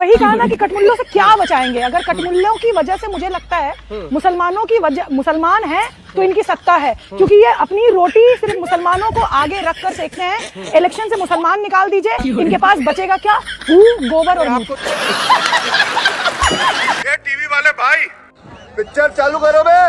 वही कहा ना कि कटमुल्लों से क्या बचाएंगे। अगर कटमुल्लों की वजह से मुझे लगता है मुसलमानों की वजह, मुसलमान हैं तो इनकी सत्ता है, क्योंकि ये अपनी रोटी सिर्फ मुसलमानों को आगे रखकर सेकते हैं। इलेक्शन से मुसलमान निकाल दीजिए, इनके पास बचेगा क्या? गोबर और मूत्र। ये टीवी वाले भाई पिक्चर चालू करो बे।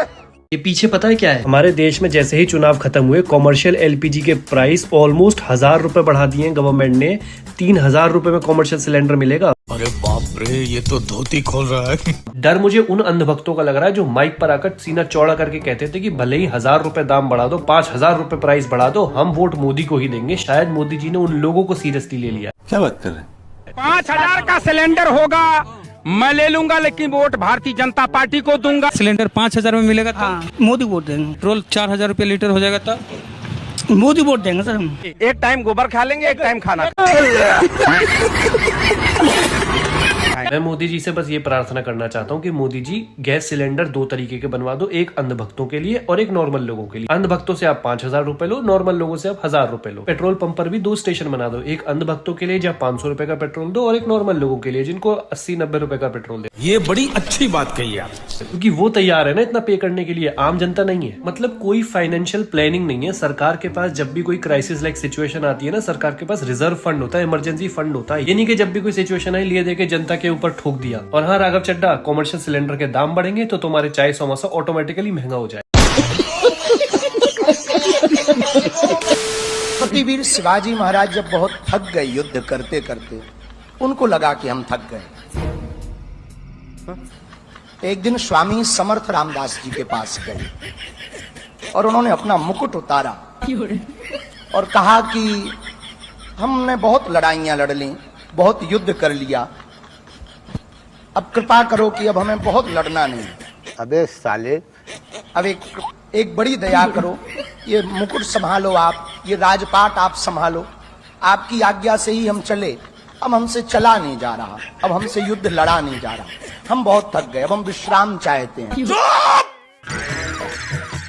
ये पीछे पता है क्या है? हमारे देश में जैसे ही चुनाव खत्म हुए कॉमर्शियल एलपीजी के प्राइस ऑलमोस्ट 1000 रुपए बढ़ा दिए गवर्नमेंट ने। 3000 रुपए में कॉमर्शियल सिलेंडर मिलेगा। अरे बाप रे, ये तो धोती खोल रहा है। डर मुझे उन अंधभक्तों का लग रहा है जो माइक पर आकर सीना चौड़ा करके कहते थे कि भले ही 1000 रुपए दाम बढ़ा दो, 5000 रुपए प्राइस बढ़ा दो, हम वोट मोदी को ही देंगे। शायद मोदी जी ने उन लोगों को सीरियसली ले लिया। क्या बात कर रहे हैं? 5000 का सिलेंडर होगा, मैं ले लूंगा, लेकिन वोट भारतीय जनता पार्टी को दूंगा। सिलेंडर 5000 में मिलेगा तो मोदी वोट देंगे। पेट्रोल 4000 रुपये लीटर हो जाएगा तो मोदी वोट देंगे सर हम। एक टाइम गोबर खा लेंगे, एक टाइम खाना। मैं मोदी जी से बस ये प्रार्थना करना चाहता हूँ कि मोदी जी गैस सिलेंडर 2 तरीके के बनवा दो, एक अंधभक्तों के लिए और एक नॉर्मल लोगों के लिए। अंधभक्तों से आप 5000 रुपए लो, नॉर्मल लोगों से आप 1000 रुपए लो। पेट्रोल पंप पर भी 2 स्टेशन बना दो, एक अंधभक्तों के लिए जहाँ 500 रुपए का पेट्रोल दो और एक नॉर्मल लोगों के लिए जिनको 80-90 रुपए का पेट्रोल दे। ये बड़ी अच्छी बात कही आप, क्योंकि वो तैयार है ना इतना पे करने के लिए, आम जनता नहीं है। मतलब कोई फाइनेंशियल प्लानिंग नहीं है सरकार के पास। जब भी कोई क्राइसिस लाइक सिचुएशन आती है ना, सरकार के पास रिजर्व फंड होता है, इमरजेंसी फंड होता है। ये नहीं कि जब भी कोई सिचुएशन आई लिए देके जनता के ऊपर ठोक दिया। और हाँ राघव चड्डा, कॉमर्शियल सिलेंडर के दाम बढ़ेंगे तो तुम्हारे चाय समोसा ऑटोमेटिकली महंगा हो जाए। वीर शिवाजी महाराज जब बहुत थक गए युद्ध करते करते, उनको लगा कि हम थक गए। एक दिन स्वामी समर्थ रामदास जी के पास गए और उन्होंने अपना मुकुट उतारा और कहा कि हमने बहुत लड़ाइयां लड़ ली, बहुत युद्ध कर लिया, अब कृपा करो कि अब हमें बहुत लड़ना नहीं। अबे साले, अब एक बड़ी दया करो, ये मुकुट संभालो आप, ये राजपाट आप संभालो, आपकी आज्ञा से ही हम चले। अब हमसे चला नहीं जा रहा, अब हमसे युद्ध लड़ा नहीं जा रहा, हम बहुत थक गए, अब हम विश्राम चाहते हैं।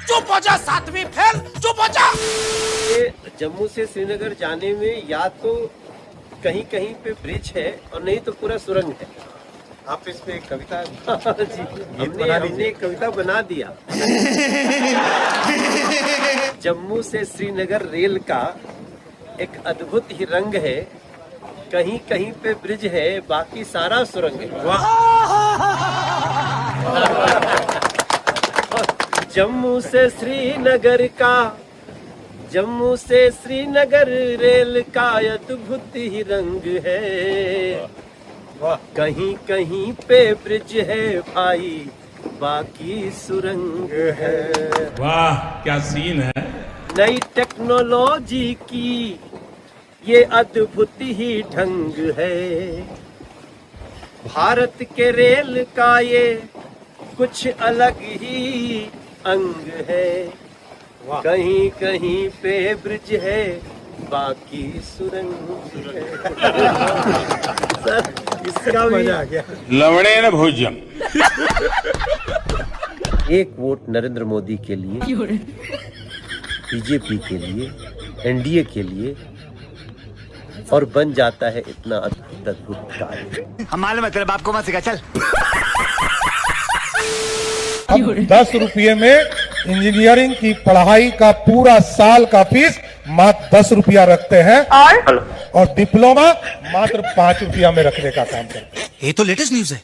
चुप हो जा, 7वीं फेल, चुप हो जा। जम्मू से श्रीनगर जाने में या तो कहीं कहीं पे ब्रिज है और नहीं तो पूरा सुरंग है। आप इस पे एक कविता जी, हमने एक कविता बना दिया। जम्मू से श्रीनगर रेल का एक अद्भुत ही रंग है, कहीं कहीं पे ब्रिज है, बाकी सारा सुरंग है। जम्मू से श्रीनगर का, जम्मू से श्रीनगर रेल का अद्भुत ही रंग है, कहीं कहीं पे ब्रिज है भाई, बाकी सुरंग है। वाह क्या सीन है। नई टेक्नोलॉजी की ये अद्भुत ही ढंग है, भारत के रेल का ये कुछ अलग ही अंग है, कहीं कहीं पे ब्रिज है, बाकी सुरंग है। सर इसका मजा आ गया। लवड़े न भोजन। एक वोट नरेंद्र मोदी के लिए, बीजेपी के लिए, एनडीए के लिए, और बन जाता है इतना अद्भुत अद्भुत कार्य। हमारे मतलब आपको मत सिखा, चल। 10 रुपये में इंजीनियरिंग की पढ़ाई का पूरा साल का फीस मात्र 10 रुपया रखते हैं और डिप्लोमा मात्र 5 रुपया में रखने का काम करते हैं। ये तो लेटेस्ट न्यूज है।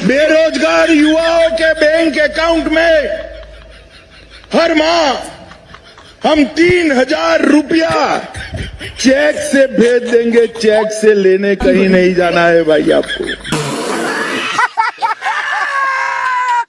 बेरोजगार युवाओं के बैंक अकाउंट में हर माह हम 3000 रुपया चेक से भेज देंगे। चेक से लेने कहीं नहीं जाना है भाई आपको।